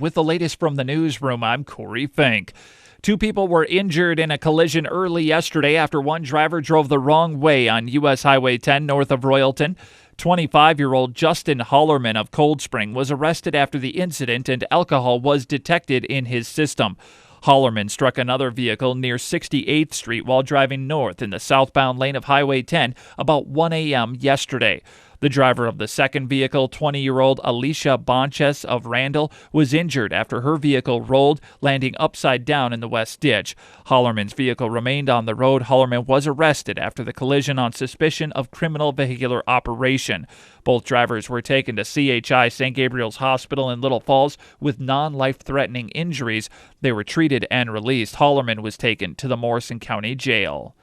With the latest from the newsroom, I'm Corey Fink. 2 people were injured in a collision early yesterday after one driver drove the wrong way on U.S. Highway 10 north of Royalton. 25-year-old Justin Hollerman of Cold Spring was arrested after the incident and alcohol was detected in his system. Hollerman struck another vehicle near 68th Street while driving north in the southbound lane of Highway 10 about 1 a.m. yesterday. The driver of the second vehicle, 20-year-old Alicia Bonches of Randall, was injured after her vehicle rolled, landing upside down in the west ditch. Hollerman's vehicle remained on the road. Hollerman was arrested after the collision on suspicion of criminal vehicular operation. Both drivers were taken to CHI St. Gabriel's Hospital in Little Falls with non-life-threatening injuries. They were treated and released. Hollerman was taken to the Morrison County Jail.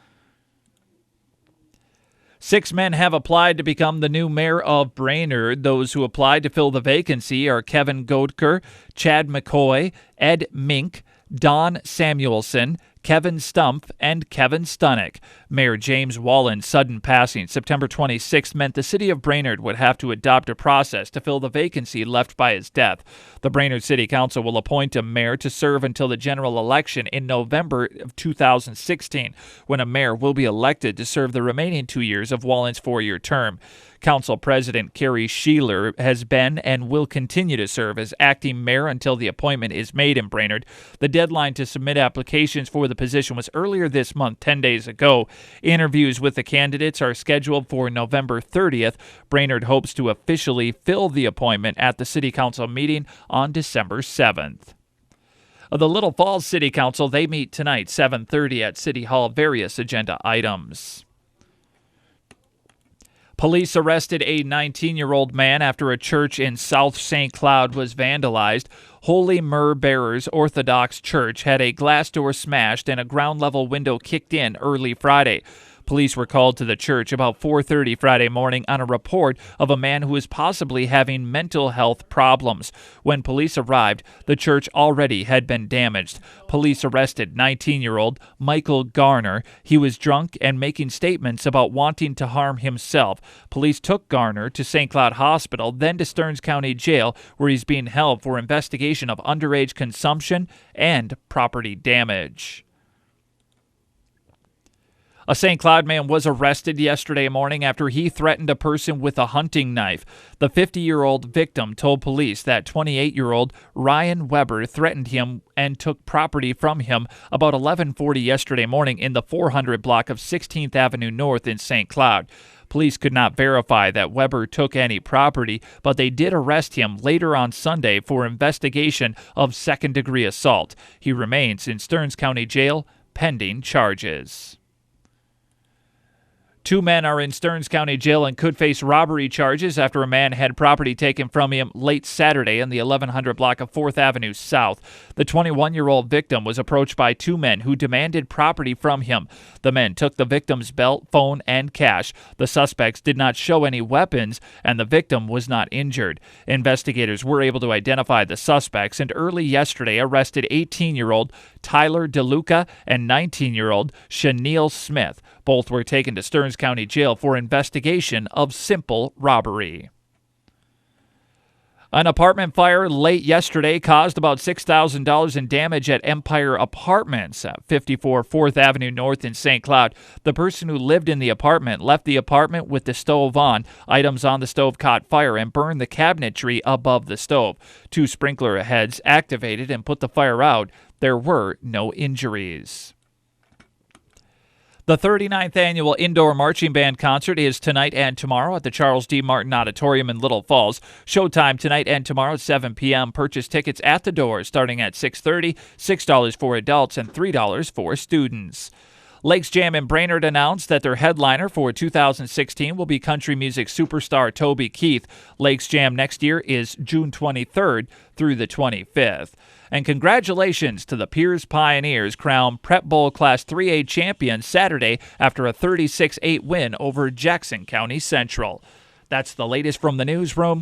6 men have applied to become the new mayor of Brainerd. Those who applied to fill the vacancy are Kevin Goedker, Chad McCoy, Ed Mink, Don Samuelson, Kevin Stumpf, and Kevin Stunnick. Mayor James Wallen's sudden passing September 26th meant the city of Brainerd would have to adopt a process to fill the vacancy left by his death. The Brainerd City Council will appoint a mayor to serve until the general election in November of 2016, when a mayor will be elected to serve the remaining 2 years of Wallen's 4-year term. Council President Carrie Sheeler has been and will continue to serve as acting mayor until the appointment is made in Brainerd. The deadline to submit applications for the position was earlier this month, 10 days ago. Interviews with the candidates are scheduled for November 30th. Brainerd hopes to officially fill the appointment at the City Council meeting on December 7th. The Little Falls City Council, they meet tonight, 7:30 at City Hall. Various agenda items. Police arrested a 19-year-old man after a church in South St. Cloud was vandalized. Holy Myrrh Bearers Orthodox Church had a glass door smashed and a ground-level window kicked in early Friday. Police were called to the church about 4:30 Friday morning on a report of a man who was possibly having mental health problems. When police arrived, the church already had been damaged. Police arrested 19-year-old Michael Garner. He was drunk and making statements about wanting to harm himself. Police took Garner to St. Cloud Hospital, then to Stearns County Jail, where he's being held for investigation of underage consumption and property damage. A St. Cloud man was arrested yesterday morning after he threatened a person with a hunting knife. The 50-year-old victim told police that 28-year-old Ryan Weber threatened him and took property from him about 11:40 yesterday morning in the 400 block of 16th Avenue North in St. Cloud. Police could not verify that Weber took any property, but they did arrest him later on Sunday for investigation of second-degree assault. He remains in Stearns County Jail pending charges. 2 men are in Stearns County Jail and could face robbery charges after a man had property taken from him late Saturday in the 1100 block of 4th Avenue South. The 21-year-old victim was approached by 2 men who demanded property from him. The men took the victim's belt, phone, and cash. The suspects did not show any weapons, and the victim was not injured. Investigators were able to identify the suspects and early yesterday arrested 18-year-old Tyler DeLuca and 19-year-old Shaniel Smith. Both were taken to Stearns County Jail for investigation of simple robbery. An apartment fire late yesterday caused about $6,000 in damage at Empire Apartments at 54 4th Avenue North in St. Cloud. The person who lived in the apartment left the apartment with the stove on. Items on the stove caught fire and burned the cabinetry above the stove. 2 sprinkler heads activated and put the fire out. There were no injuries. The 39th Annual Indoor Marching Band Concert is tonight and tomorrow at the Charles D. Martin Auditorium in Little Falls. Showtime tonight and tomorrow at 7 p.m. Purchase tickets at the door starting at $6.30, $6 for adults, and $3 for students. Lakes Jam in Brainerd announced that their headliner for 2016 will be country music superstar Toby Keith. Lakes Jam next year is June 23rd through the 25th. And congratulations to the Piers Pioneers, crowned Prep Bowl Class 3A champions Saturday after a 36-8 win over Jackson County Central. That's the latest from the newsroom.